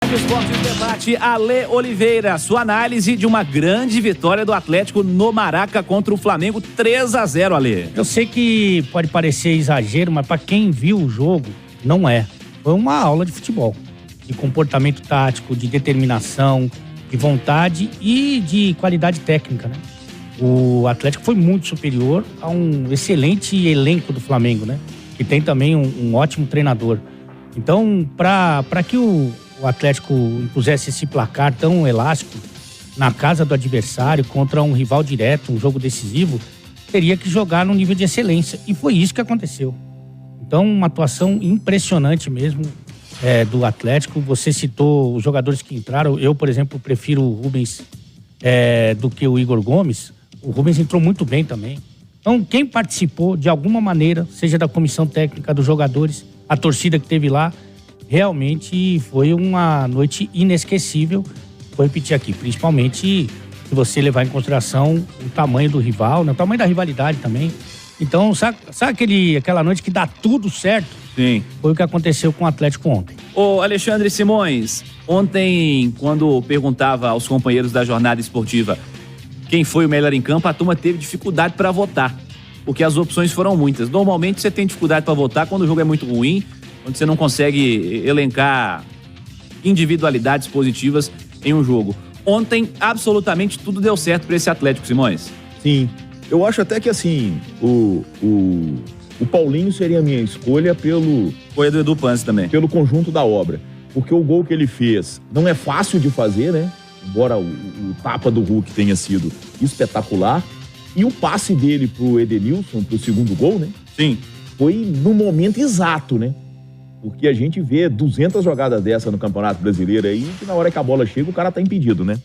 Rádio Esportes Debate, Ale Oliveira, sua análise de uma grande vitória do Atlético no Maraca contra o Flamengo, 3-0, Ale. Eu sei que pode parecer exagero, mas para quem viu o jogo, não é. Foi uma aula de futebol, de comportamento tático, de determinação, de vontade e de qualidade técnica, né? O Atlético foi muito superior a um excelente elenco do Flamengo, né? Que tem também um ótimo treinador. Então, para que o Atlético impusesse esse placar tão elástico na casa do adversário contra um rival direto, um jogo decisivo, teria que jogar num nível de excelência. E foi isso que aconteceu. Então, uma atuação impressionante mesmo do Atlético. Você citou os jogadores que entraram. Eu, por exemplo, prefiro o Rubens do que o Igor Gomes. O Rubens entrou muito bem também. Então, quem participou de alguma maneira, seja da comissão técnica, dos jogadores, a torcida que teve lá, realmente foi uma noite inesquecível. Vou repetir aqui, principalmente se você levar em consideração o tamanho do rival, né? O tamanho da rivalidade também. Então, sabe aquela noite que dá tudo certo? Sim. Foi o que aconteceu com o Atlético ontem. Ô Alexandre Simões, ontem, quando perguntava aos companheiros da jornada esportiva quem foi o melhor em campo, a turma teve dificuldade para votar, porque as opções foram muitas. Normalmente você tem dificuldade para votar quando o jogo é muito ruim, quando você não consegue elencar individualidades positivas em um jogo. Ontem, absolutamente tudo deu certo para esse Atlético, Simões. Sim, eu acho até que assim, o Paulinho seria a minha escolha Foi a do Edu Pance também. Pelo conjunto da obra. Porque o gol que ele fez não é fácil de fazer, né? Embora o tapa do Hulk tenha sido espetacular. E o passe dele pro Edenilson, pro segundo gol, né? Sim. Foi no momento exato, né? Porque a gente vê 200 jogadas dessa no Campeonato Brasileiro aí, que na hora que a bola chega, o cara tá impedido, né?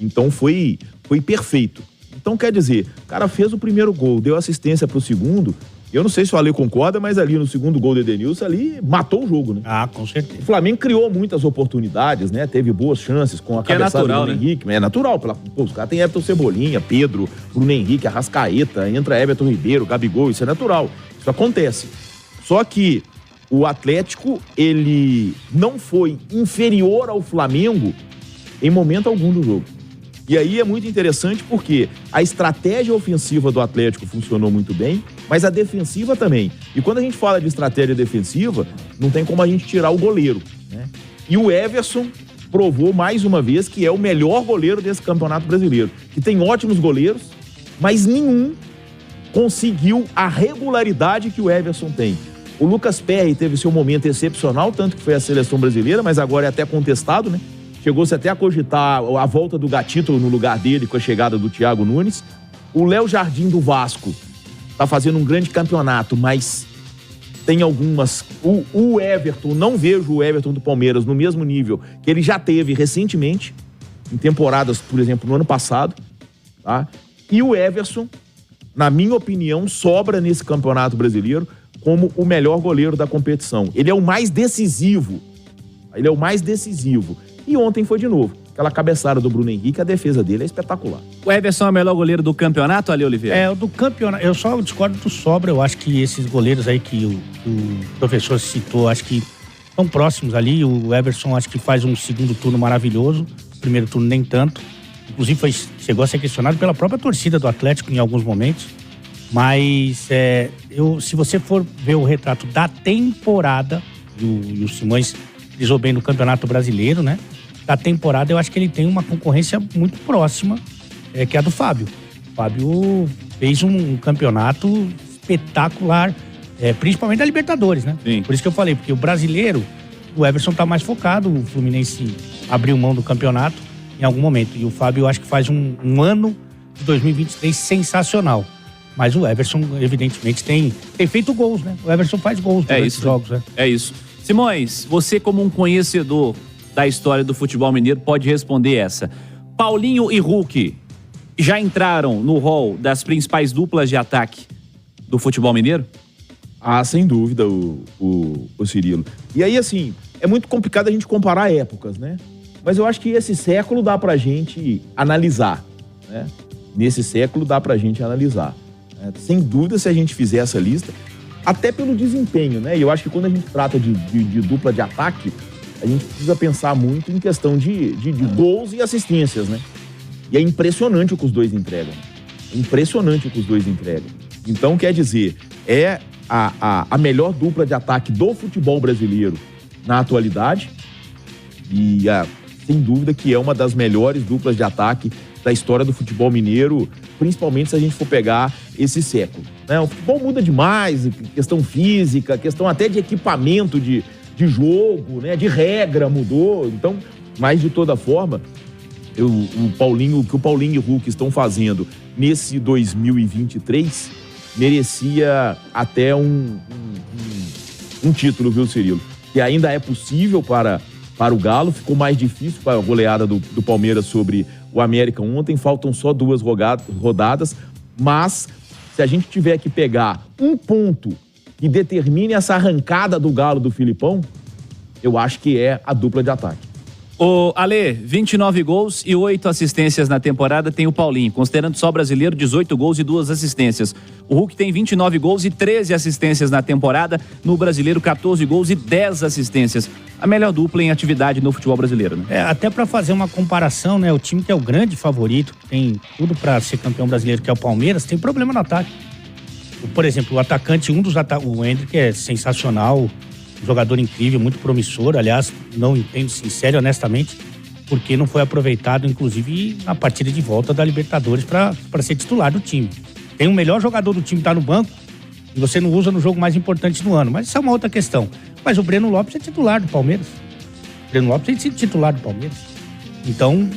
Então foi perfeito. Então, quer dizer, o cara fez o primeiro gol, deu assistência pro segundo. Eu não sei se o Ale concorda, mas ali no segundo gol do Edenilson, ali matou o jogo, né? Ah, com certeza. O Flamengo criou muitas oportunidades, né? Teve boas chances com a cabeçada do Bruno Henrique. É natural. Pô, os caras têm Everton Cebolinha, Pedro, Bruno Henrique, Arrascaeta, entra Everton Ribeiro, Gabigol, isso é natural. Isso acontece. Só que o Atlético, ele não foi inferior ao Flamengo em momento algum do jogo. E aí é muito interessante porque a estratégia ofensiva do Atlético funcionou muito bem, mas a defensiva também. E quando a gente fala de estratégia defensiva, não tem como a gente tirar o goleiro, né? E o Everson provou mais uma vez que é o melhor goleiro desse Campeonato Brasileiro. Que tem ótimos goleiros, mas nenhum conseguiu a regularidade que o Everson tem. O Lucas Perry teve seu momento excepcional, tanto que foi a seleção brasileira, mas agora é até contestado, né? Chegou-se até a cogitar a volta do Gatito no lugar dele com a chegada do Thiago Nunes. O Léo Jardim do Vasco tá fazendo um grande campeonato, mas tem algumas... O Everton, não vejo o Everton do Palmeiras no mesmo nível que ele já teve recentemente, em temporadas, por exemplo, no ano passado, tá? E o Everson, na minha opinião, sobra nesse Campeonato Brasileiro como o melhor goleiro da competição. Ele é o mais decisivo. E ontem foi de novo. Aquela cabeçada do Bruno Henrique, a defesa dele é espetacular. O Everson é o melhor goleiro do campeonato, Ale Oliveira? O do campeonato. Eu só discordo do Sobra. Eu acho que esses goleiros aí que o professor citou, acho que estão próximos ali. O Everson acho que faz um segundo turno maravilhoso. Primeiro turno nem tanto. Inclusive chegou a ser questionado pela própria torcida do Atlético em alguns momentos. Mas se você for ver o retrato da temporada, e o Simões frisou bem no Campeonato Brasileiro, né? Da temporada, eu acho que ele tem uma concorrência muito próxima, que é a do Fábio. O Fábio fez um campeonato espetacular, principalmente da Libertadores, né? Sim. Por isso que eu falei, porque o brasileiro, o Everson tá mais focado, o Fluminense abriu mão do campeonato em algum momento. E o Fábio, eu acho que faz um ano de 2023 sensacional. Mas o Everson, evidentemente, tem feito gols, né? O Everson faz gols durante os jogos, né? É isso. Simões, você como um conhecedor da história do futebol mineiro pode responder essa. Paulinho e Hulk já entraram no hall das principais duplas de ataque do futebol mineiro? Ah, sem dúvida, o Cirilo. E aí, assim, é muito complicado a gente comparar épocas, né? Mas eu acho que esse século dá pra gente analisar, né? Nesse século dá pra gente analisar. Sem dúvida, se a gente fizer essa lista, até pelo desempenho, né? E eu acho que quando a gente trata de dupla de ataque, a gente precisa pensar muito em questão de gols e assistências, né? E é impressionante o que os dois entregam. Então, quer dizer, é a melhor dupla de ataque do futebol brasileiro na atualidade e sem dúvida que é uma das melhores duplas de ataque da história do futebol mineiro, principalmente se a gente for pegar esse século, né? O futebol muda demais, questão física, questão até de equipamento de jogo, né? De regra mudou, então, mas de toda forma, o que o Paulinho e o Hulk estão fazendo nesse 2023 merecia até um título, viu, Cirilo? Que ainda é possível para o Galo, ficou mais difícil para a goleada do Palmeiras sobre o América ontem, faltam só 2 rodadas, mas se a gente tiver que pegar um ponto que determine essa arrancada do Galo do Filipão, eu acho que é a dupla de ataque. Ô, Ale, 29 gols e 8 assistências na temporada tem o Paulinho. Considerando só brasileiro, 18 gols e 2 assistências. O Hulk tem 29 gols e 13 assistências na temporada. No brasileiro, 14 gols e 10 assistências. A melhor dupla em atividade no futebol brasileiro, né? Até para fazer uma comparação, né? O time que é o grande favorito, que tem tudo para ser campeão brasileiro, que é o Palmeiras, tem problema no ataque. Por exemplo, o atacante, o Hendrick é sensacional, jogador incrível, muito promissor. Aliás, não entendo sincero e honestamente porque não foi aproveitado, inclusive, na partida de volta da Libertadores para ser titular do time. Tem o melhor jogador do time que tá no banco e você não usa no jogo mais importante do ano. Mas isso é uma outra questão. Mas o Breno Lopes é titular do Palmeiras. O Breno Lopes tem sido titular do Palmeiras. Então,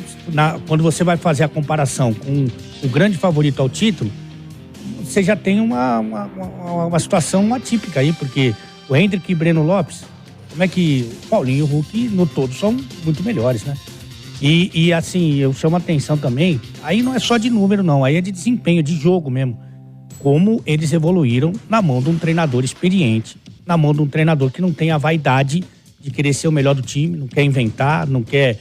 quando você vai fazer a comparação com o grande favorito ao título, você já tem uma situação atípica aí, porque o Hendrick e Breno Lopes, como é que o Paulinho e o Hulk no todo são muito melhores, né? E assim, eu chamo a atenção também, aí não é só de número não, aí é de desempenho, de jogo mesmo. Como eles evoluíram na mão de um treinador experiente, na mão de um treinador que não tem a vaidade de querer ser o melhor do time, não quer inventar, não quer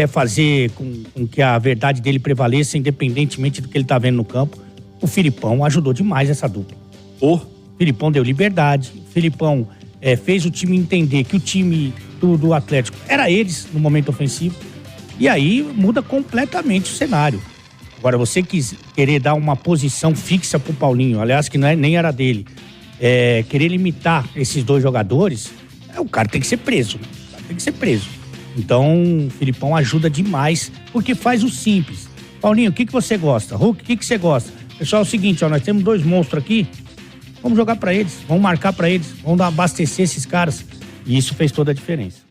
fazer com que a verdade dele prevaleça, independentemente do que ele está vendo no campo. O Filipão ajudou demais essa dupla. O Filipão deu liberdade, o Filipão fez o time entender que o time do Atlético era eles no momento ofensivo, e aí muda completamente o cenário. Agora, você querer dar uma posição fixa pro Paulinho, aliás, que nem era dele, querer limitar esses dois jogadores, o cara tem que ser preso. Então, o Filipão ajuda demais, porque faz o simples. Paulinho, o que você gosta? Hulk, o que você gosta? Pessoal, é o seguinte, nós temos 2 monstros aqui, vamos jogar pra eles, vamos marcar pra eles, vamos abastecer esses caras. E isso fez toda a diferença.